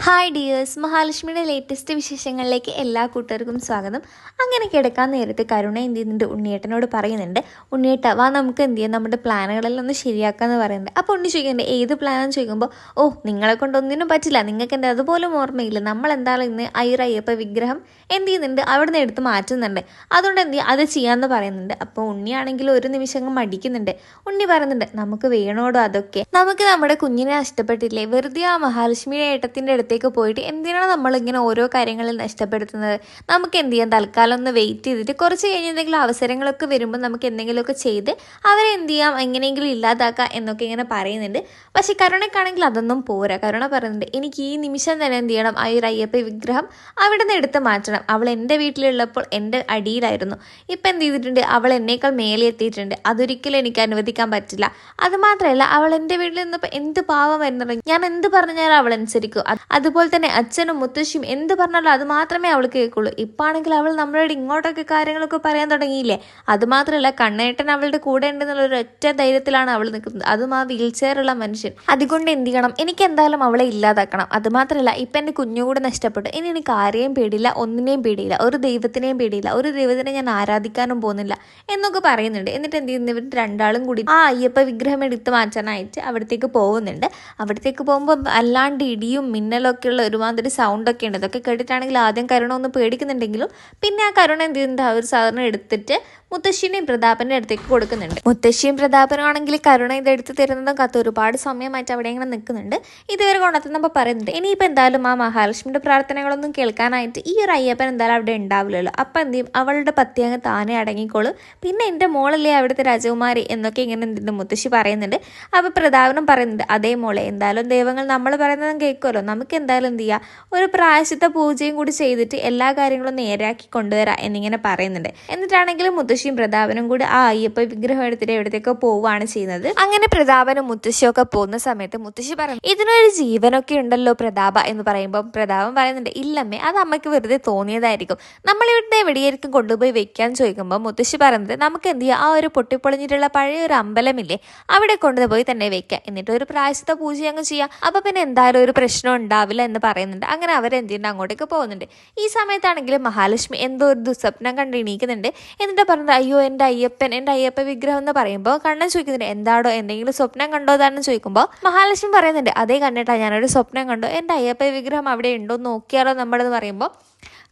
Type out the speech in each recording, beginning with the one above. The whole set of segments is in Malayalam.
ഹായ് ഡിയേഴ്സ്, മഹാലക്ഷ്മിയുടെ ലേറ്റസ്റ്റ് വിശേഷങ്ങളിലേക്ക് എല്ലാ കൂട്ടുകാർക്കും സ്വാഗതം. അങ്ങനെ കിടക്കാൻ നേരത്തെ കരുണ എന്ത് ചെയ്യുന്നുണ്ട്, ഉണ്ണിയേട്ടനോട് പറയുന്നുണ്ട്, ഉണ്ണിയേട്ട വാ നമുക്ക് എന്ത് ചെയ്യാം, നമ്മുടെ പ്ലാനുകളെല്ലാം ഒന്ന് ശരിയാക്കാമെന്ന് പറയുന്നുണ്ട്. അപ്പോൾ ഉണ്ണി ചോദിക്കുന്നുണ്ട് ഏത് പ്ലാനെന്ന് ചോദിക്കുമ്പോൾ, ഓ നിങ്ങളെ കൊണ്ടൊന്നിനും പറ്റില്ല, നിങ്ങൾക്ക് എൻ്റെ അതുപോലും ഓർമ്മയില്ല, നമ്മൾ എന്തായാലും ഇന്ന് അയ്യപ്പ വിഗ്രഹം എന്ത് ചെയ്യുന്നുണ്ട് അവിടുന്ന് എടുത്ത് മാറ്റുന്നുണ്ട്, അതുകൊണ്ട് എന്ത് ചെയ്യുക അത് ചെയ്യാമെന്ന് പറയുന്നുണ്ട്. അപ്പോൾ ഉണ്ണിയാണെങ്കിൽ ഒരു നിമിഷം മടിക്കുന്നുണ്ട്. ഉണ്ണി പറയുന്നുണ്ട്, നമുക്ക് വേണോടോ അതൊക്കെ, നമുക്ക് നമ്മുടെ കുഞ്ഞിനെ നഷ്ടപ്പെട്ടില്ലേ, വെറുതെ ആ മഹാലക്ഷ്മിയുടെ ഏട്ടത്തിൻ്റെ അടുത്തേക്ക് പോയിട്ട് എന്തിനാണ് നമ്മളിങ്ങനെ ഓരോ കാര്യങ്ങളിൽ നഷ്ടപ്പെടുത്തുന്നത്, നമുക്ക് എന്ത് ചെയ്യാം തൽക്കാലം ഒന്ന് വെയിറ്റ് ചെയ്തിട്ട് കുറച്ച് കഴിഞ്ഞ് എന്തെങ്കിലും അവസരങ്ങളൊക്കെ വരുമ്പോൾ നമുക്ക് എന്തെങ്കിലുമൊക്കെ ചെയ്ത് അവരെ എന്ത് ചെയ്യാം എങ്ങനെയെങ്കിലും ഇല്ലാതാക്കാം എന്നൊക്കെ ഇങ്ങനെ പറയുന്നുണ്ട്. പക്ഷേ കരുണയ്ക്കാണെങ്കിൽ അതൊന്നും പോരാ. കരുണ പറയുന്നുണ്ട്, എനിക്ക് ഈ നിമിഷം തന്നെ എന്ത് ചെയ്യണം, ആ ഒരു അയ്യപ്പ വിഗ്രഹം അവിടെ നിന്ന് എടുത്ത് മാറ്റണം, അവൾ എൻ്റെ വീട്ടിലുള്ളപ്പോൾ എൻ്റെ അടിയിലായിരുന്നു, ഇപ്പം എന്ത് ചെയ്തിട്ടുണ്ട് അവൾ എന്നേക്കാൾ മേലെ എത്തിയിട്ടുണ്ട്, അതൊരിക്കലും എനിക്ക് അനുവദിക്കാൻ പറ്റില്ല. അതുമാത്രമല്ല അവൾ എൻ്റെ വീട്ടിൽ നിന്നപ്പോൾ എന്ത് പാവം വരുന്നുണ്ട്, ഞാൻ എന്ത് പറഞ്ഞാലും അവൾ അനുസരിക്കും, അതുപോലെ തന്നെ അച്ഛനും മുത്തശ്ശിയും എന്ത് പറഞ്ഞാലും അത് മാത്രമേ അവൾ കേൾക്കുള്ളൂ. ഇപ്പാണെങ്കിൽ അവൾ നമ്മളോട് ഇങ്ങോട്ടൊക്കെ കാര്യങ്ങളൊക്കെ പറയാൻ തുടങ്ങിയില്ലേ, അതുമാത്രമല്ല കണ്ണേട്ടൻ അവളുടെ കൂടെ ഉണ്ടെന്നുള്ള ഒരു ഒറ്റ ധൈര്യത്തിലാണ് അവൾ നിൽക്കുന്നത്, അതും ആ വീൽ ചെയറുള്ള മനുഷ്യൻ. അതുകൊണ്ട് എന്ത് ചെയ്യണം, എനിക്ക് എന്തായാലും അവളെ ഇല്ലാതാക്കണം. അതുമാത്രമല്ല ഇപ്പം എൻ്റെ കുഞ്ഞുകൂടെ നഷ്ടപ്പെട്ടു, ഇനി എനിക്ക് ആരെയും പേടിയില്ല, ഒന്നിനെയും പേടിയില്ല, ഒരു ദൈവത്തിനെയും പേടിയില്ല, ഒരു ദൈവത്തിനെ ഞാൻ ആരാധിക്കാനും പോകുന്നില്ല എന്നൊക്കെ പറയുന്നുണ്ട്. എന്നിട്ട് എന്ത് ചെയ്യുന്നു, ഇവർ രണ്ടാളും കൂടി ആ അയ്യപ്പ വിഗ്രഹം എടുത്ത് മാറ്റാനായിട്ട് അവിടത്തേക്ക് പോകുന്നുണ്ട്. അവിടത്തേക്ക് പോകുമ്പോൾ അല്ലാണ്ട് ഇടിയും മിന്നലൊക്കെ ഉള്ള ഒരുമാതിരി സൗണ്ടൊക്കെ ഉണ്ട്. അതൊക്കെ കേട്ടിട്ടാണെങ്കിൽ ആദ്യം കരുണ ഒന്ന് പേടിക്കുന്നുണ്ടെങ്കിലും പിന്നെ ആ കരുണ എന്ത് ചെയ്യുന്നുണ്ട്, ആ ഒരു സാധനം എടുത്തിട്ട് മുത്തശ്ശിനെയും പ്രതാപന്റെ അടുത്തേക്ക് കൊടുക്കുന്നുണ്ട്. മുത്തശ്ശിയും പ്രതാപനും ആണെങ്കിൽ കരുണ ഇതെടുത്ത് തരുന്നതും കത്ത് ഒരുപാട് സമയമായിട്ട് അവിടെ ഇങ്ങനെ നിൽക്കുന്നുണ്ട്. ഇതുവരെ കൊണ്ടെത്തുന്നപ്പോൾ പറയുന്നുണ്ട്, ഇനിയിപ്പോൾ എന്തായാലും ആ മഹാലക്ഷ്മിയുടെ പ്രാർത്ഥനകളൊന്നും കേൾക്കാനായിട്ട് ഈ ഒരു അയ്യപ്പൻ എന്തായാലും അവിടെ ഉണ്ടാവില്ലല്ലോ, അപ്പം എന്ത് ചെയ്യും അവളുടെ പത്തി അങ്ങ് താനെ അടങ്ങിക്കോളും, പിന്നെ എൻ്റെ മോളല്ലേ അവിടുത്തെ രാജകുമാരി എന്നൊക്കെ ഇങ്ങനെ എന്തിൻ്റെ മുത്തശ്ശി പറയുന്നുണ്ട്. അപ്പോൾ പ്രതാപനും പറയുന്നുണ്ട്, അതേ മോളെ എന്തായാലും ദൈവങ്ങൾ നമ്മൾ പറയുന്നതും കേൾക്കുമല്ലോ, നമുക്ക് എന്തായാലും എന്ത് ചെയ്യുക ഒരു പ്രായശ്ചിത്ത പൂജയും കൂടി ചെയ്തിട്ട് എല്ലാ കാര്യങ്ങളും നേരെയാക്കി കൊണ്ടുവരാം എന്നിങ്ങനെ പറയുന്നുണ്ട്. എന്നിട്ടാണെങ്കിലും മുത്തശ്ശിയും പ്രതാപനും കൂടി ആ അയ്യപ്പ വിഗ്രഹം എടുത്തിട്ട് എവിടത്തേക്കോ പോവുകയാണ് ചെയ്യുന്നത്. അങ്ങനെ പ്രതാപനും മുത്തശ്ശിയൊക്കെ പോകുന്ന സമയത്ത് മുത്തശ്ശി പറയുന്നു, ഇതിനൊരു ജീവനൊക്കെ ഉണ്ടല്ലോ പ്രതാപ എന്ന് പറയുമ്പോൾ പ്രതാപൻ പറയുന്നുണ്ട്, ഇല്ലമ്മേ അത് അമ്മയ്ക്ക് വെറുതെ തോന്നിയതായിരിക്കും, നമ്മളിവിടുത്തെ എവിടെയായിരിക്കും കൊണ്ടുപോയി വെക്കാൻ ചോദിക്കുമ്പോൾ മുത്തശ്ശി പറയുന്നത്, നമുക്ക് എന്ത് ചെയ്യുക ആ ഒരു പൊട്ടിപ്പൊളിഞ്ഞിട്ടുള്ള പഴയ ഒരു അമ്പലമില്ലേ അവിടെ കൊണ്ടുപോയി തന്നെ വെക്കാം, എന്നിട്ട് ഒരു പ്രായശ്ചിത്ത പൂജ അങ്ങ് ചെയ്യാം, അപ്പൊ പിന്നെ എന്തായാലും ഒരു പ്രശ്നം ഉണ്ടാവില്ല എന്ന് പറയുന്നുണ്ട്. അങ്ങനെ അവരെന്ത് ചെയ്യുന്നുണ്ട് അങ്ങോട്ടേക്ക് പോകുന്നുണ്ട്. ഈ സമയത്താണെങ്കിലും മഹാലക്ഷ്മി എന്തോ ഒരു ദുസ്വപ്നം കണ്ട് എണീക്കുന്നുണ്ട്. എന്നിട്ട് പറഞ്ഞത്, അയ്യോ എൻ്റെ അയ്യപ്പൻ, എൻ്റെ അയ്യപ്പ വിഗ്രഹം എന്ന് പറയുമ്പോൾ കണ്ണൻ ചോദിക്കുന്നുണ്ട്, എന്താടോ എന്തെങ്കിലും സ്വപ്നം കണ്ടോതാണെന്ന് ചോദിക്കുമ്പോൾ മഹാലക്ഷ്മി പറയുന്നുണ്ട്, അതേ കണ്ടിട്ടാ ഞാനൊരു സ്വപ്നം കണ്ടു, എൻ്റെ അയ്യപ്പ വിഗ്രഹം അവിടെ ഉണ്ടോ നോക്കിയാലോ നമ്മളെന്ന് പറയുമ്പോൾ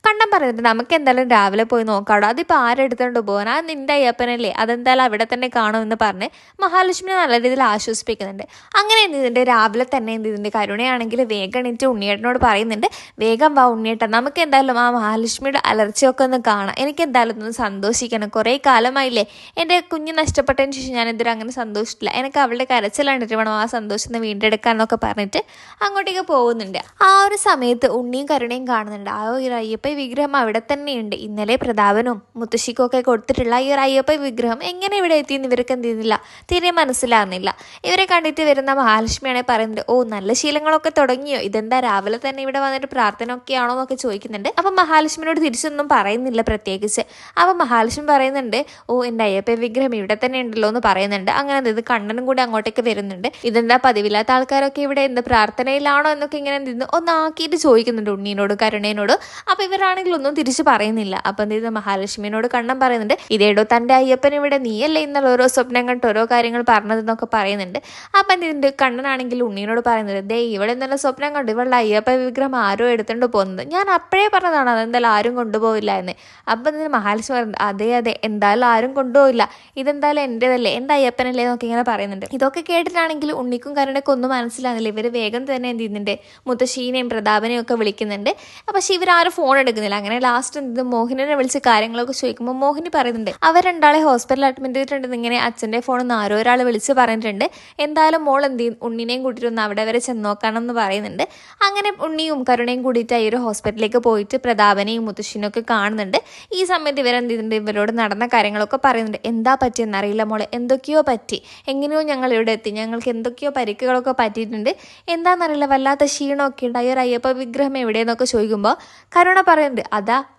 കണ്ണൻ പറയുന്നുണ്ട്, നമുക്ക് എന്തായാലും രാവിലെ പോയി നോക്കാടോ, അതിപ്പോൾ ആരെടുത്തോണ്ട് പോകാൻ, ആ നിൻ്റെ അയ്യപ്പനല്ലേ, അതെന്തായാലും അവിടെ തന്നെ കാണുമെന്ന് പറഞ്ഞ് മഹാലക്ഷ്മിനെ നല്ല രീതിയിൽ ആശ്വസിപ്പിക്കുന്നുണ്ട്. അങ്ങനെ എന്ത് ചെയ്തിട്ടുണ്ട് രാവിലെ തന്നെ എന്ത് ചെയ്തിട്ടുണ്ട് കരുണയാണെങ്കിൽ വേഗം എണീറ്റ് ഉണ്ണിയേട്ടനോട് പറയുന്നുണ്ട്, വേഗം വാ ഉണ്ണിയേട്ടൻ, നമുക്ക് എന്തായാലും ആ മഹാലക്ഷ്മിയുടെ അലർച്ചയൊക്കെ ഒന്ന് കാണാം, എനിക്ക് എന്തായാലും ഒന്ന് സന്തോഷിക്കണം, കുറേ കാലമായില്ലേ എൻ്റെ കുഞ്ഞ് നഷ്ടപ്പെട്ടതിന് ശേഷം ഞാൻ ഇതുവരെ അങ്ങനെ സന്തോഷിച്ചില്ല, എനിക്ക് അവളുടെ കരച്ചിലാണ്ടിട്ട് വേണം ആ സന്തോഷം വീണ്ടെടുക്കാൻ എന്നൊക്കെ പറഞ്ഞിട്ട് അങ്ങോട്ടേക്ക് പോകുന്നുണ്ട്. ആ ഒരു സമയത്ത് ഉണ്ണിയും കരുണയും കാണുന്നുണ്ട് ആ ഒരു അയ്യപ്പ വിഗ്രഹം അവിടെ തന്നെയുണ്ട്. ഇന്നലെ പ്രതാപനും മുത്തശ്ശിക്കും ഒക്കെ കൊടുത്തിട്ടുള്ള ഈ ഒരു അയ്യപ്പ വിഗ്രഹം എങ്ങനെ ഇവിടെ എത്തിയെന്ന് ഇവർക്ക് എന്ത് ചെയ്യുന്നില്ല, തീരെ മനസ്സിലാകുന്നില്ല. ഇവരെ കണ്ടിട്ട് വരുന്ന മഹാലക്ഷ്മിയാണെ പറയുന്നത്, ഓ നല്ല ശീലങ്ങളൊക്കെ തുടങ്ങിയോ, ഇതെന്താ രാവിലെ തന്നെ ഇവിടെ വന്നിട്ട് പ്രാർത്ഥന ഒക്കെ ആണോ എന്നൊക്കെ ചോദിക്കുന്നുണ്ട്. അപ്പം മഹാലക്ഷ്മിയോട് തിരിച്ചൊന്നും പറയുന്നില്ല പ്രത്യേകിച്ച്. അപ്പം മഹാലക്ഷ്മി പറയുന്നുണ്ട്, ഓ എൻ്റെ അയ്യപ്പ വിഗ്രഹം ഇവിടെ തന്നെ ഉണ്ടല്ലോ എന്ന് പറയുന്നുണ്ട്. അങ്ങനെ ഇത് കണ്ണനും കൂടി അങ്ങോട്ടേക്ക് വരുന്നുണ്ട്. ഇതെന്താ പതിവില്ലാത്ത ആൾക്കാരൊക്കെ ഇവിടെ എന്ത് പ്രാർത്ഥനയിലാണോ എന്നൊക്കെ ഇങ്ങനെ നിന്ന് ഒന്നാക്കിയിട്ട് ചോദിക്കുന്നുണ്ട് ഉണ്ണീനോട് കരുണേനോട്. അപ്പം ഇവരാണെങ്കിൽ ഒന്നും തിരിച്ച് പറയുന്നില്ല. അപ്പം എന്ത് ചെയ്ത് മഹാലക്ഷ്മിയോട് കണ്ണൻ പറയുന്നുണ്ട്, ഇതേടോ തൻ്റെ അയ്യപ്പൻ ഇവിടെ നീയല്ലേ ഇന്നലെ ഓരോ സ്വപ്നം കണ്ടിട്ട് ഓരോ കാര്യങ്ങൾ പറഞ്ഞതെന്നൊക്കെ പറയുന്നുണ്ട്. അപ്പം എന്ത് കണ്ണനാണെങ്കിൽ ഉണ്ണീനോട് പറയുന്നത്, ദേ ഇവിടെ ഇന്നലെ സ്വപ്നം കണ്ടു ഇവളുടെ അയ്യപ്പ വിഗ്രഹം ആരോ എടുത്തുകൊണ്ട് പോകുന്നത്, ഞാൻ അപ്പോഴേ പറഞ്ഞതാണ് അതെന്തായാലും ആരും കൊണ്ടുപോകില്ല എന്ന്. അപ്പം എന്തിന് മഹാലക്ഷ്മി പറയുന്നത്, അതെ അതെ എന്തായാലും ആരും കൊണ്ടുപോകില്ല, ഇതെന്തായാലും എൻ്റെതല്ലേ എൻ്റെ അയ്യപ്പനല്ലേ എന്നൊക്കെ ഇങ്ങനെ പറയുന്നുണ്ട്. ഇതൊക്കെ കേട്ടിട്ടാണെങ്കിൽ ഉണ്ണിക്കും കരുണയ്ക്കും ഒന്നും മനസ്സിലാകുന്നില്ല. ഇവർ വേഗം തന്നെ എന്ത് ചെയ്യുന്നുണ്ട് മുത്തശ്ശീനെയും പ്രതാപനെയും ഒക്കെ വിളിക്കുന്നുണ്ട്. പക്ഷേ ഇവരാരും ഫോൺ എടുക്കുന്നില്ല. അങ്ങനെ ലാസ്റ്റ് എന്ത് മോഹിനിനെ വിളിച്ച് കാര്യങ്ങളൊക്കെ ചോദിക്കുമ്പോൾ മോഹിനി പറയുന്നുണ്ട്, അവർ രണ്ടാളെ ഹോസ്പിറ്റലിൽ അഡ്മിറ്റ് ചെയ്തിട്ടുണ്ടെന്ന് ഇങ്ങനെ അച്ഛൻ്റെ ഫോണിൽ നിന്ന് ആരോ ഒരാൾ വിളിച്ച് പറഞ്ഞിട്ടുണ്ട്, എന്തായാലും മോൾ എന്ത് ചെയ്യും ഉണ്ണിനെയും കൂട്ടിയിട്ടൊന്ന് അവിടെ വരെ ചെന്ന് നോക്കണം എന്ന് പറയുന്നുണ്ട്. അങ്ങനെ ഉണ്ണിയും കരുണയും കൂടിയിട്ട് ഈ ഒരു ഹോസ്പിറ്റലിലേക്ക് പോയിട്ട് പ്രതാപനെയും മുത്തശ്ശിനെയും ഒക്കെ കാണുന്നുണ്ട്. ഈ സമയത്ത് ഇവരെന്ത് ചെയ്തിട്ടുണ്ട് ഇവരോട് നടന്ന കാര്യങ്ങളൊക്കെ പറയുന്നുണ്ട്. എന്താ പറ്റിയെന്നറിയില്ല മോളെ, എന്തൊക്കെയോ പറ്റി, എങ്ങനെയോ ഞങ്ങൾ ഇവിടെ എത്തി, ഞങ്ങൾക്ക് എന്തൊക്കെയോ പരിക്കുകളൊക്കെ പറ്റിയിട്ടുണ്ട്, എന്താണെന്നറിയില്ല വല്ലാത്ത ക്ഷീണമൊക്കെ ഉണ്ട്, ഈ ഒരു അയ്യപ്പ വിഗ്രഹം എവിടെയെന്നൊക്കെ ചോദിക്കുമ്പോൾ കരുണ പറയുന്നുണ്ട്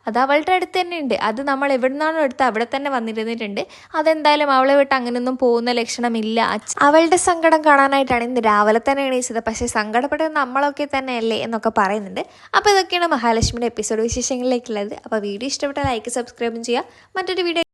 അത് അവളുടെ അടുത്ത് തന്നെ ഉണ്ട്, അത് നമ്മൾ എവിടെ നിന്നാണോ എടുത്ത് അവിടെ തന്നെ വന്നിരുന്നിട്ടുണ്ട്, അതെന്തായാലും അവളെ വിട്ട് അങ്ങനെയൊന്നും പോകുന്ന ലക്ഷണമില്ല. അവളുടെ സങ്കടം കാണാനായിട്ടാണ് ഇന്ന് രാവിലെ തന്നെ എണീച്ചത്, പക്ഷേ സങ്കടപ്പെട്ടത് നമ്മളൊക്കെ തന്നെയല്ലേ എന്നൊക്കെ പറയുന്നുണ്ട്. അപ്പോൾ ഇതൊക്കെയാണ് മഹാലക്ഷ്മിയുടെ എപ്പിസോഡ് വിശേഷങ്ങളിലേക്കുള്ളത്. അപ്പോൾ വീഡിയോ ഇഷ്ടപ്പെട്ട ലൈക്ക് സബ്സ്ക്രൈബും ചെയ്യുക. മറ്റൊരു വീഡിയോ